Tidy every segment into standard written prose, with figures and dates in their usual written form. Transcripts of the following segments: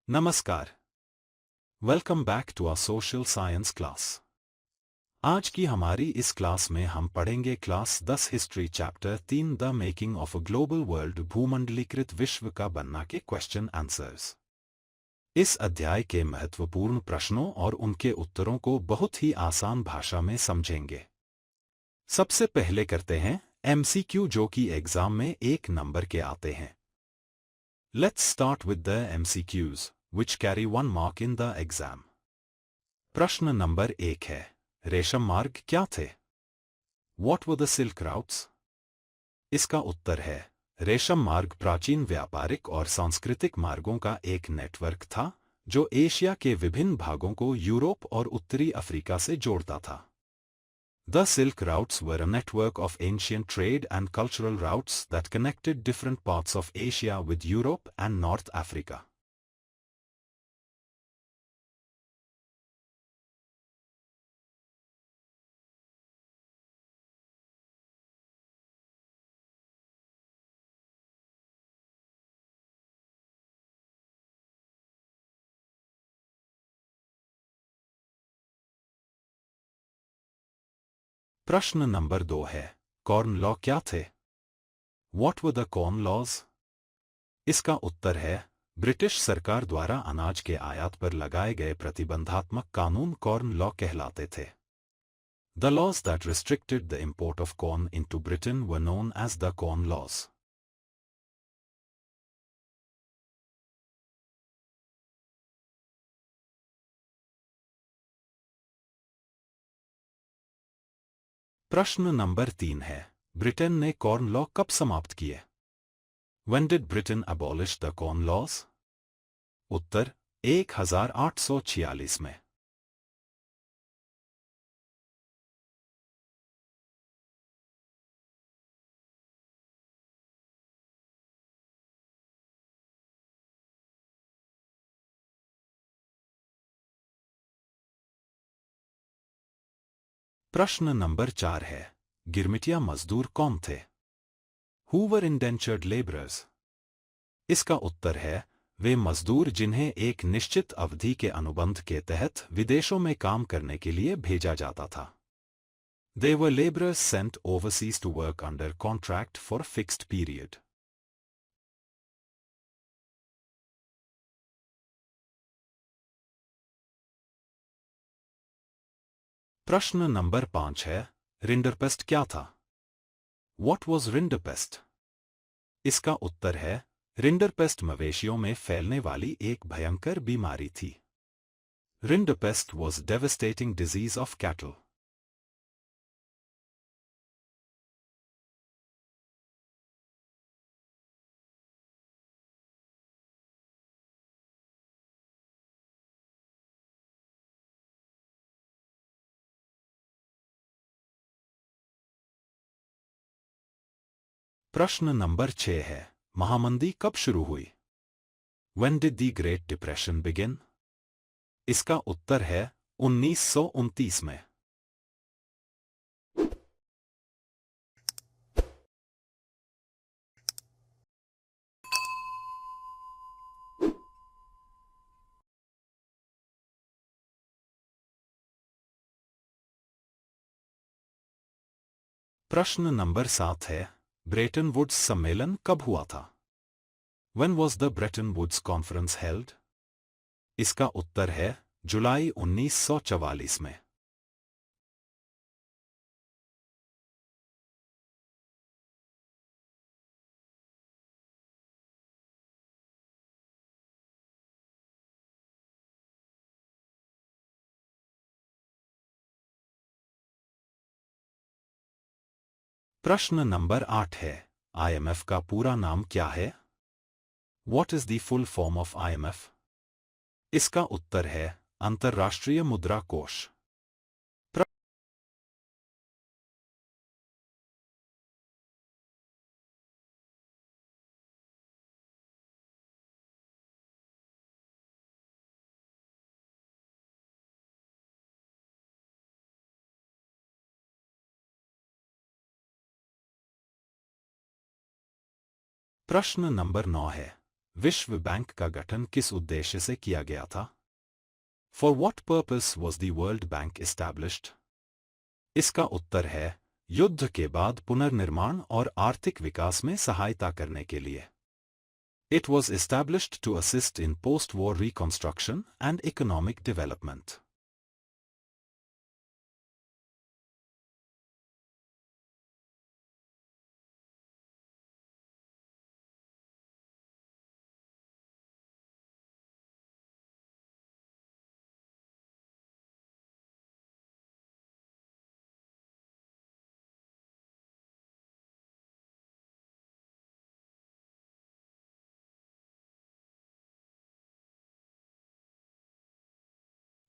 नमस्कार। Welcome back to our social science class. आज की हमारी इस क्लास में हम पढ़ेंगे class 10 history chapter 3 the making of a global world भूमंडलीकृत विश्व का बनना के क्वेश्चन आंसर्स। इस अध्याय के महत्वपूर्ण प्रश्नों और उनके उत्तरों को बहुत ही आसान भाषा में समझेंगे। सबसे पहले करते हैं एमसीक्यू जो कि एग्जाम में 1 नंबर के आते हैं। Let's start with the MCQs which carry 1 mark in the exam. प्रश्न नंबर 1 है, रेशम मार्ग क्या थे? What were the silk routes? इसका उत्तर है, रेशम मार्ग प्राचीन व्यापारिक और सांस्कृतिक मार्गों का एक नेटवर्क था, जो एशिया के विभिन्न भागों को यूरोप और उत्तरी अफ्रीका से जोड़ता था। The Silk Routes were a network of ancient trade and cultural routes that connected different parts of Asia with Europe and North Africa. प्रश्न नंबर 2 है, कॉर्न लॉ क्या थे? What were the Corn Laws? इसका उत्तर है, British सरकार द्वारा अनाज के आयात पर लगाए गए प्रतिबंधात्मक कानून कॉर्न लॉ कहलाते थे। The laws that restricted the import of corn into Britain were known as the Corn Laws. प्रश्न नंबर 3 है, ब्रिटेन ने कॉर्न लॉ कब समाप्त किए? When did Britain abolish the Corn Laws? उत्तर 1846 में। प्रश्न नंबर 4 है, गिरमिटिया मजदूर कौन थे? Who were indentured laborers? इसका उत्तर है, वे मजदूर जिन्हें एक निश्चित अवधि के अनुबंध के तहत विदेशों में काम करने के लिए भेजा जाता था। They were laborers sent overseas to work under contract for a fixed period. प्रश्न नंबर 5 है, रिंडरपेस्ट क्या था? What was Rinderpest? इसका उत्तर है, रिंडरपेस्ट मवेशियों में फैलने वाली एक भयंकर बीमारी थी। Rinderpest was devastating disease of cattle. प्रश्न नंबर 6 है, महामंदी कब शुरू हुई? When did the Great Depression begin? इसका उत्तर है, 1929 में। प्रश्न नंबर 7 है, ब्रेटन वुड्स सम्मेलन कब हुआ था? When was the Bretton Woods Conference held? इसका उत्तर है, जुलाई 1944 में। प्रश्न नंबर 8 है, IMF का पूरा नाम क्या है? What is the full form of IMF? इसका उत्तर है, अंतर्राष्ट्रीय मुद्रा कोष। प्रश्न नंबर 9 है, विश्व बैंक का गठन किस उद्देश्य से किया गया था? For what purpose was the World Bank established? इसका उत्तर है युद्ध के बाद पुनर्निर्माण और आर्थिक विकास में सहायता करने के लिए। It was established to assist in post-war reconstruction and economic development.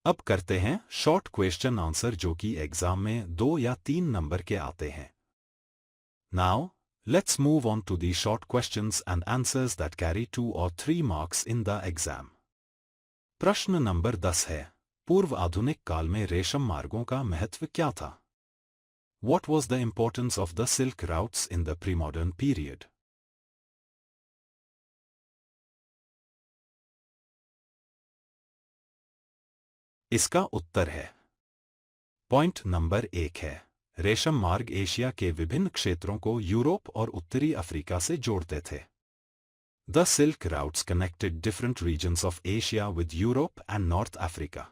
अब करते हैं शॉर्ट क्वेश्चन आंसर जो कि एग्जाम में 2 या 3 नंबर के आते हैं। Now, let's move on to the short questions and answers that carry 2 or 3 marks in the exam. प्रश्न नंबर 10 है, पूर्व आधुनिक काल में रेशम मार्गों का महत्व क्या था? What was the importance of the silk routes in the pre-modern period? इसका उत्तर है पॉइंट नंबर 1 है, रेशम मार्ग एशिया के विभिन्न क्षेत्रों को यूरोप और उत्तरी अफ्रीका से जोड़ते थे। The Silk routes connected different regions of Asia with Europe and North Africa.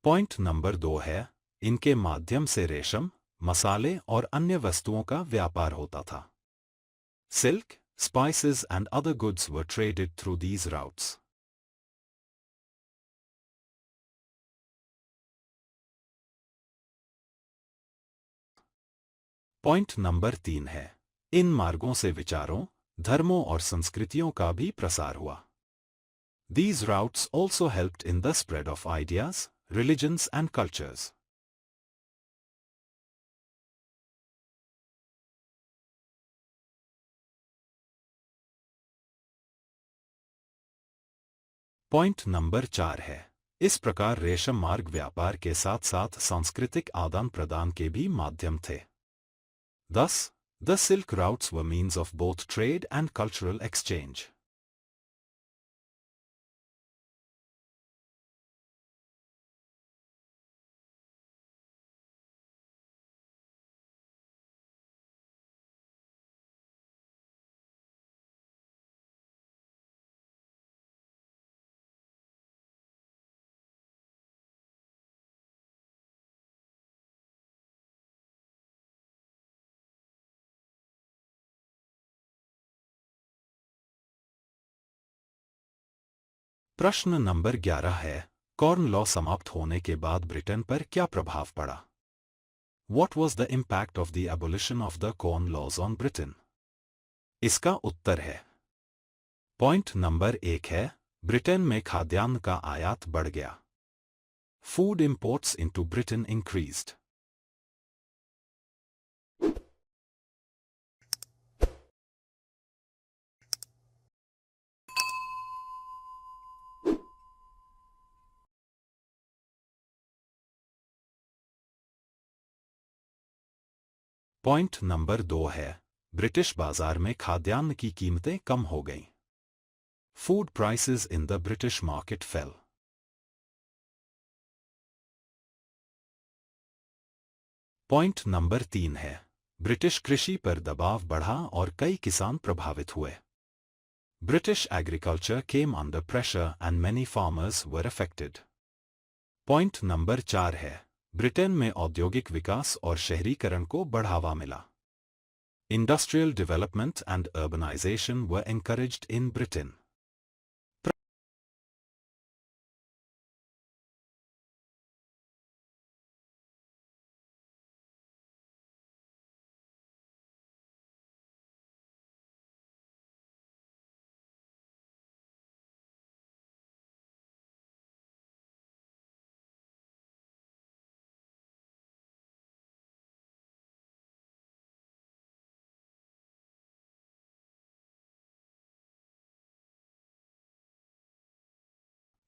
Point number 2 है, इनके माध्यम से रेशम, मसाले और अन्य वस्तुओं का व्यापार होता था। Silk, spices and other goods were traded through these routes. Point number 3 है, इन मार्गों से विचारों, धर्मों और संस्कृतियों का भी प्रसार हुआ। These routes also helped in the spread of ideas, religions and cultures. Point number 4 है, इस प्रकार रेशम मार्ग व्यापार के साथ साथ सांस्कृतिक आदान प्रदान के भी माध्यम थे। Thus, the Silk routes were means of both trade and cultural exchange. प्रश्न नंबर 11 है, कॉर्न लॉ समाप्त होने के बाद ब्रिटेन पर क्या प्रभाव पड़ा? What was the impact of the abolition of the Corn Laws on Britain? इसका उत्तर है पॉइंट नंबर 1 है, ब्रिटेन में खाद्यान्न का आयात बढ़ गया। Food imports into Britain increased. Point number 2 है, ब्रिटिश बाजार में खाद्यान्न की कीमतें कम हो गईं। Food prices in the British market fell. Point number 3 है, ब्रिटिश कृषि पर दबाव बढ़ा और कई किसान प्रभावित हुए। British agriculture came under pressure and many farmers were affected. Point number 4 है, ब्रिटेन में औद्योगिक विकास और शहरीकरण को बढ़ावा मिला। Industrial development and urbanization were encouraged in Britain.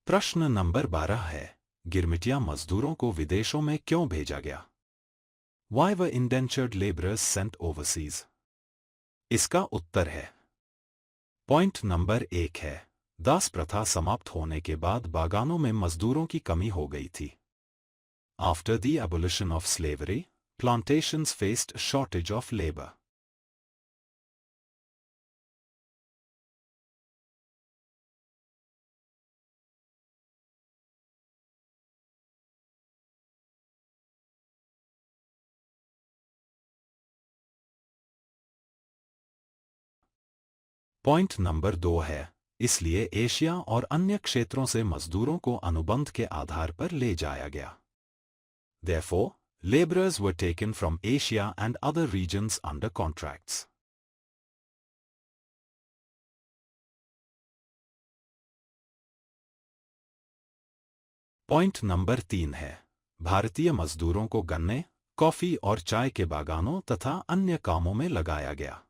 प्रश्न नंबर 12 है, गिरमिटिया मजदूरों को विदेशों में क्यों भेजा गया? Why were indentured laborers sent overseas? इसका उत्तर है, पॉइंट नंबर 1 है, दास प्रथा समाप्त होने के बाद बागानों में मजदूरों की कमी हो गई थी। After the abolition of slavery, plantations faced a shortage of labor. Point number 2 है, इसलिए एशिया और अन्य क्षेत्रों से मजदूरों को अनुबंध के आधार पर ले जाया गया। Therefore, laborers were taken from Asia and other regions under contracts. Point number 3 है, भारतीय मजदूरों को गन्ने, कॉफी और चाय के बागानों तथा अन्य कामों में लगाया गया।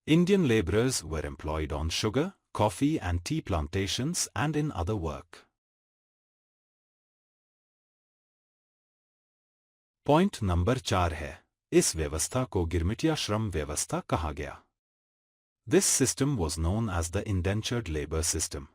Indian laborers were employed on sugar, coffee and tea plantations and in other work. Point number 4 है, इस व्यवस्था को गिरमिटिया श्रम व्यवस्था कहा गया। This system was known as the indentured labor system.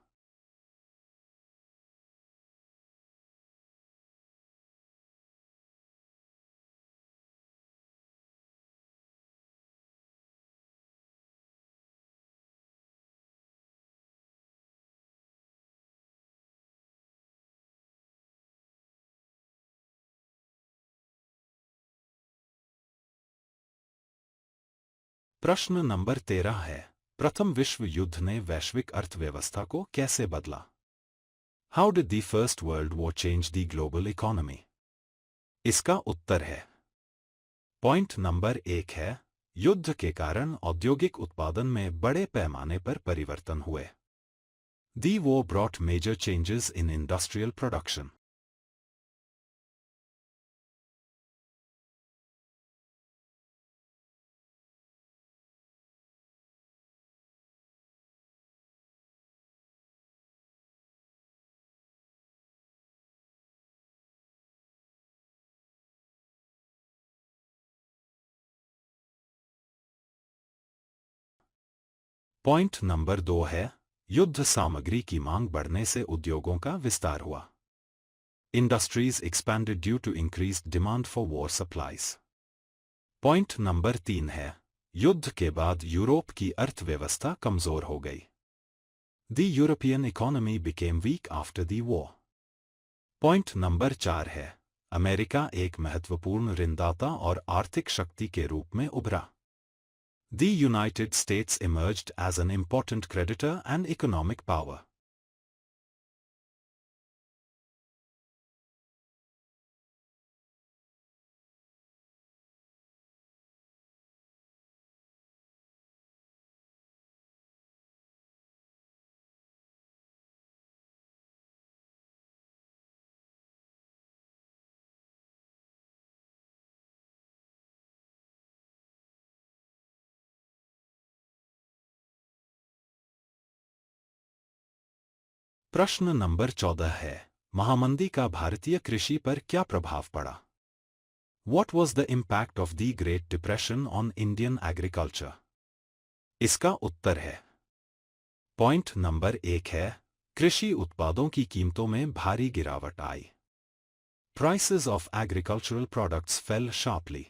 प्रश्न नंबर 13 है, प्रथम विश्व युद्ध ने वैश्विक अर्थव्यवस्था को कैसे बदला? How did the First World War change the global economy? इसका उत्तर है, पॉइंट नंबर 1 है, युद्ध के कारण औद्योगिक उत्पादन में बड़े पैमाने पर परिवर्तन हुए। The war brought major changes in industrial production. Point number 2 है, युद्ध सामग्री की मांग बढ़ने से उद्योगों का विस्तार हुआ। Industries expanded due to increased demand for war supplies. Point number 3 है, युद्ध के बाद यूरोप की अर्थव्यवस्था कमजोर हो गई। The European economy became weak after the war. Point number 4 है, अमेरिका एक महत्वपूर्ण ऋणदाता और आर्थिक शक्ति के रूप में उभरा। The United States emerged as an important creditor and economic power. प्रश्न नंबर 14 है, महामंदी का भारतीय कृषि पर क्या प्रभाव पड़ा? What was the impact of the Great Depression on Indian agriculture? इसका उत्तर है, पॉइंट नंबर 1 है, कृषि उत्पादों की कीमतों में भारी गिरावट आई। Prices of agricultural products fell sharply.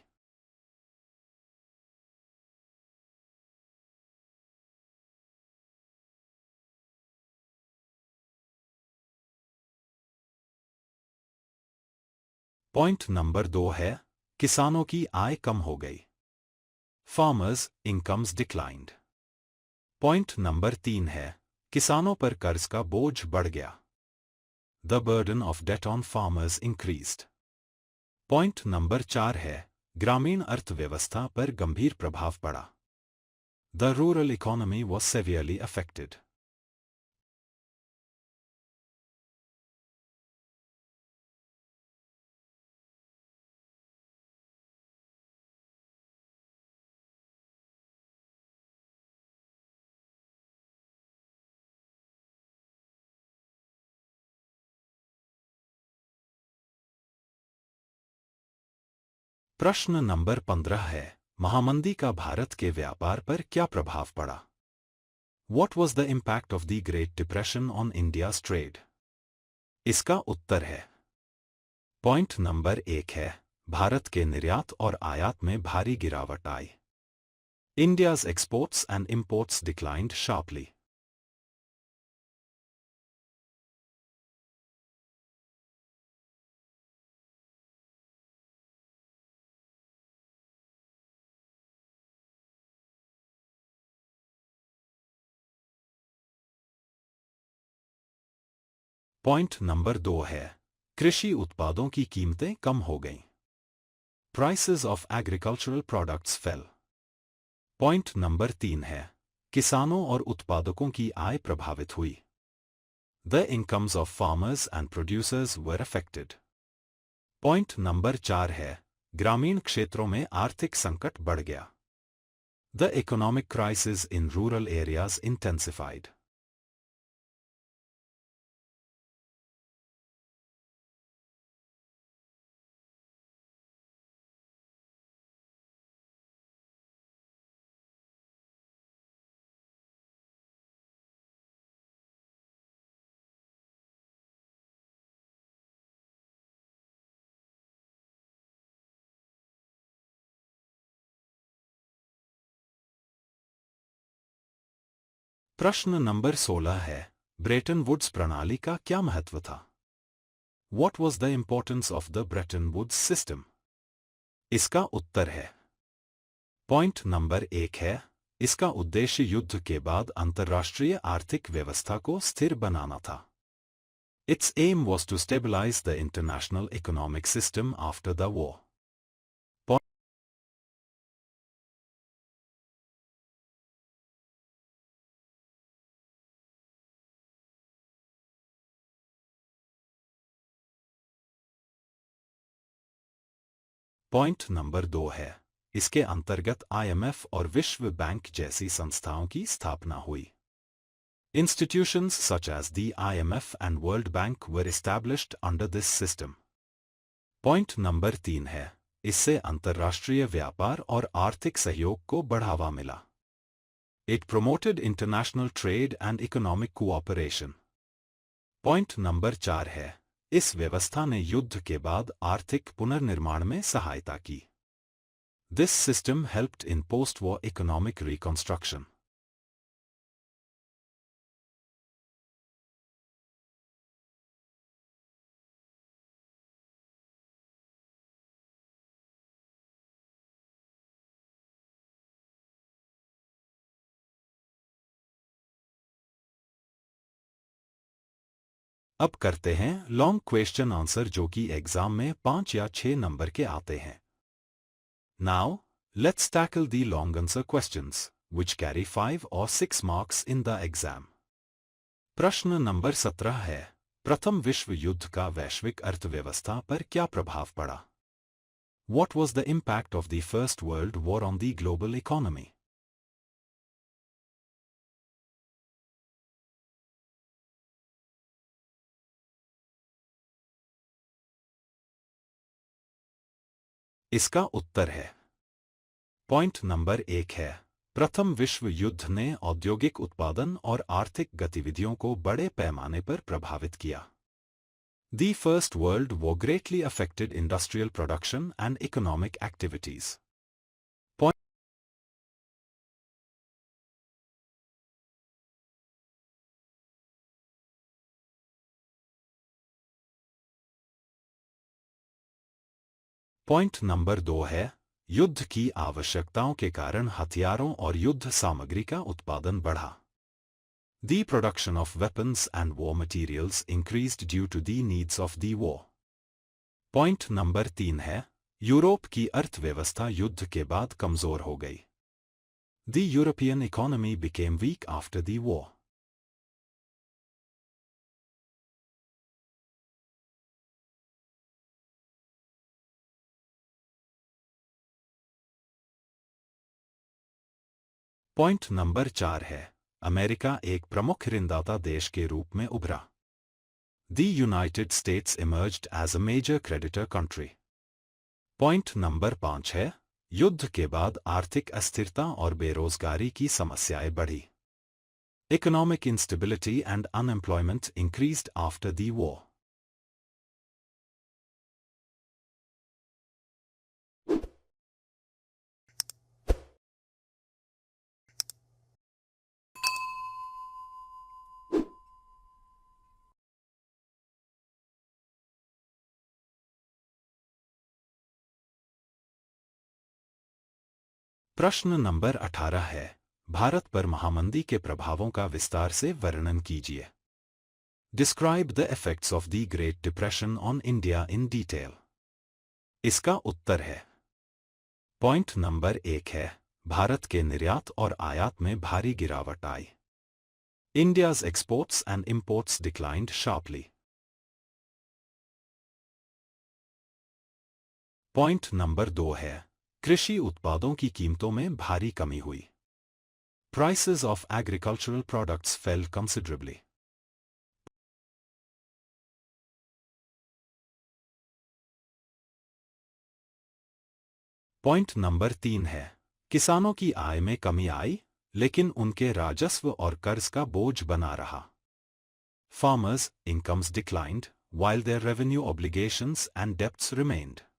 Point number 2 है, किसानों की आय कम हो गई। Farmers' incomes declined. Point number 3 है, किसानों पर कर्ज का बोझ बढ़ गया। The burden of debt on farmers increased. Point number 4 है, ग्रामीण अर्थव्यवस्था पर गंभीर प्रभाव पड़ा। The rural economy was severely affected. प्रश्न नंबर 15 है, महामंदी का भारत के व्यापार पर क्या प्रभाव पड़ा? What was the impact of the Great Depression on India's trade? इसका उत्तर है पॉइंट नंबर 1 है, भारत के निर्यात और आयात में भारी गिरावट आई। India's exports and imports declined sharply. Point number 2 है, कृषि उत्पादों की कीमतें कम हो गईं। Prices of agricultural products fell. Point number 3 है, किसानों और उत्पादकों की आय प्रभावित हुई। The incomes of farmers and producers were affected. Point number 4 है, ग्रामीण क्षेत्रों में आर्थिक संकट बढ़ गया। The economic crisis in rural areas intensified. प्रश्न नंबर 16 है, ब्रेटन वुड्स प्रणाली का क्या महत्व था? What was the importance of the Bretton Woods system? इसका उत्तर है पॉइंट नंबर 1 है, इसका उद्देश्य युद्ध के बाद अंतर्राष्ट्रीय आर्थिक व्यवस्था को स्थिर बनाना था। Its aim was to stabilize the international economic system after the war. Point number 2 है, इसके अंतर्गत IMF और विश्व बैंक जैसी संस्थाओं की स्थापना हुई। Institutions such as the IMF and World Bank were established under this system. Point number 3 है, इससे अंतर्राष्ट्रीय व्यापार और आर्थिक सहयोग को बढ़ावा मिला। It promoted international trade and economic cooperation. Point number 4 है, इस व्यवस्था ने युद्ध के बाद आर्थिक पुनर्निर्माण में सहायता की। This system helped in post-war economic reconstruction. अब करते हैं लॉन्ग क्वेश्चन आंसर जो कि एग्जाम में 5 या 6 नंबर के आते हैं। Now, let's tackle the long answer questions, which carry 5 or 6 marks in the exam. प्रश्न नंबर 17 है, प्रथम विश्व युद्ध का वैश्विक अर्थव्यवस्था पर क्या प्रभाव पड़ा? What was the impact of the First World War on the global economy? इसका उत्तर है पॉइंट नंबर 1 है, प्रथम विश्व युद्ध ने औद्योगिक उत्पादन और आर्थिक गतिविधियों को बड़े पैमाने पर प्रभावित किया। The First World War greatly affected industrial production and economic activities. Point number 2 है, युद्ध की आवश्यकताओं के कारण हथियारों और युद्ध सामग्री का उत्पादन बढ़ा। The production of weapons and war materials increased due to the needs of the war. Point number 3 है, यूरोप की अर्थव्यवस्था युद्ध के बाद कमजोर हो गई। The European economy became weak after the war. Point number 4 है, अमेरिका एक प्रमुख ऋणदाता देश के रूप में उभरा। The United States emerged as a major creditor country. Point number 5 है, युद्ध के बाद आर्थिक अस्थिरता और बेरोजगारी की समस्याएं बढ़ी। Economic instability and unemployment increased after the war. प्रश्न नंबर 18 है, भारत पर महामंदी के प्रभावों का विस्तार से वर्णन कीजिए। Describe the effects of the great depression on India in detail. इसका उत्तर है, पॉइंट नंबर 1 है, भारत के निर्यात और आयात में भारी गिरावट आई। India's exports and imports declined sharply. Point number 2 है, कृषि उत्पादों की कीमतों में भारी कमी हुई। Prices of agricultural products fell considerably. Point number 3 है, किसानों की आय में कमी आई, लेकिन उनके राजस्व और कर्ज का बोझ बना रहा। Farmers' incomes declined, while their revenue obligations and debts remained.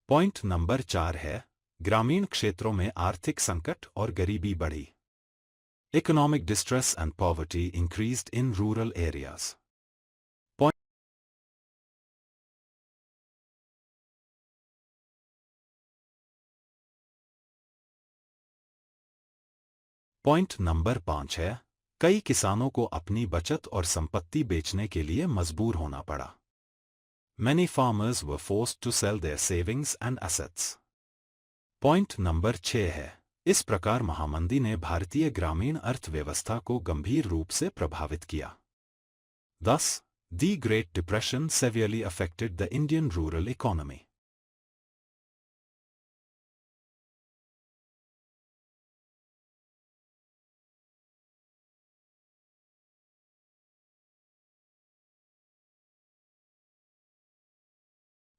Point number 4 है, ग्रामीण क्षेत्रों में आर्थिक संकट और गरीबी बढ़ी। Economic distress and poverty increased in rural areas. Point number 5 है, कई किसानों को अपनी बचत और संपत्ति बेचने के लिए मजबूर होना पड़ा। Many farmers were forced to sell their savings and assets. Point number 6 है, इस प्रकार महामंदी ने भारतीय ग्रामीण अर्थव्यवस्था को गंभीर रूप से प्रभावित किया। Thus, the Great Depression severely affected the Indian rural economy.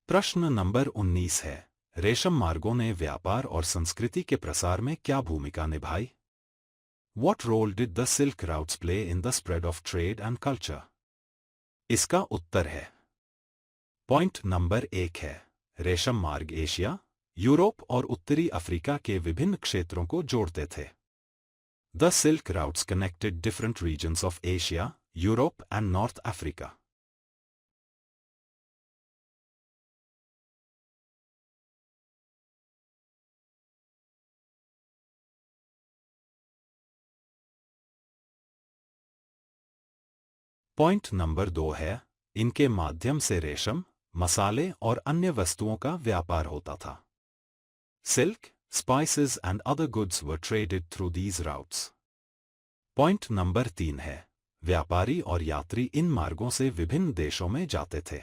प्रश्न नंबर 19 है, रेशम मार्गों ने व्यापार और संस्कृति के प्रसार में क्या भूमिका निभाई? What role did the Silk Routes play in the spread of trade and culture? इसका उत्तर है, पॉइंट नंबर 1 है, रेशम मार्ग एशिया, यूरोप और उत्तरी अफ्रीका के विभिन्न क्षेत्रों को जोड़ते थे। The Silk Routes connected different regions of Asia, Europe and North Africa. Point number 2 है, इनके माध्यम से रेशम, मसाले और अन्य वस्तुओं का व्यापार होता था। Silk, spices and other goods were traded through these routes. Point number 3 है, व्यापारी और यात्री इन मार्गों से विभिन्न देशों में जाते थे।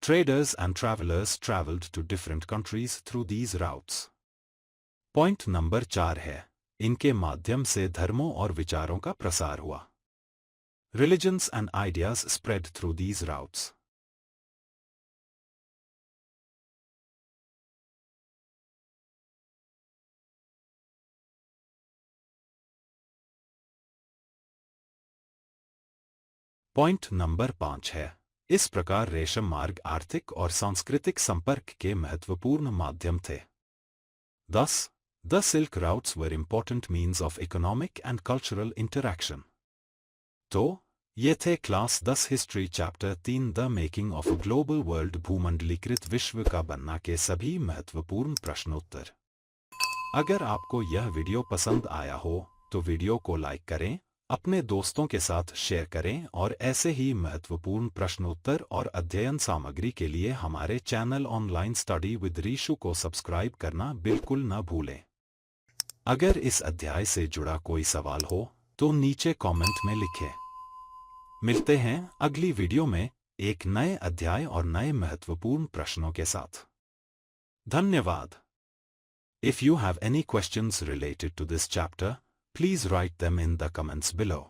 Traders and travelers traveled to different countries through these routes. Point number 4 है, इनके माध्यम से धर्मों और विचारों का प्रसार हुआ। Religions and ideas spread through these routes. Point number 5 है, इस प्रकार रेशम मार्ग आर्थिक और सांस्कृतिक संपर्क के महत्वपूर्ण माध्यम थे। Thus, the Silk Routes were important means of economic and cultural interaction. तो ये थे class 10 history chapter 3 the making of a global world भूमंडलीकृत विश्व का बनना के सभी महत्वपूर्ण प्रश्नोत्तर। अगर आपको यह वीडियो पसंद आया हो तो वीडियो को लाइक करें, अपने दोस्तों के साथ शेयर करें और ऐसे ही महत्वपूर्ण प्रश्नोत्तर और अध्ययन सामग्री के लिए हमारे channel online study with Rishu को सब्सक्राइब करना बिल्कुल न भूलें। अगर इस अध्याय से जुड़ा कोई सवाल हो तो नीचे कमेंट में लिखें। मिलते हैं अगली वीडियो में एक नए अध्याय और नए महत्वपूर्ण प्रश्नों के साथ। धन्यवाद। If you have any questions related to this chapter, please write them in the comments below.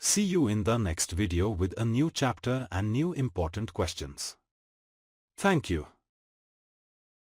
See you in the next video with a new chapter and new important questions. Thank you.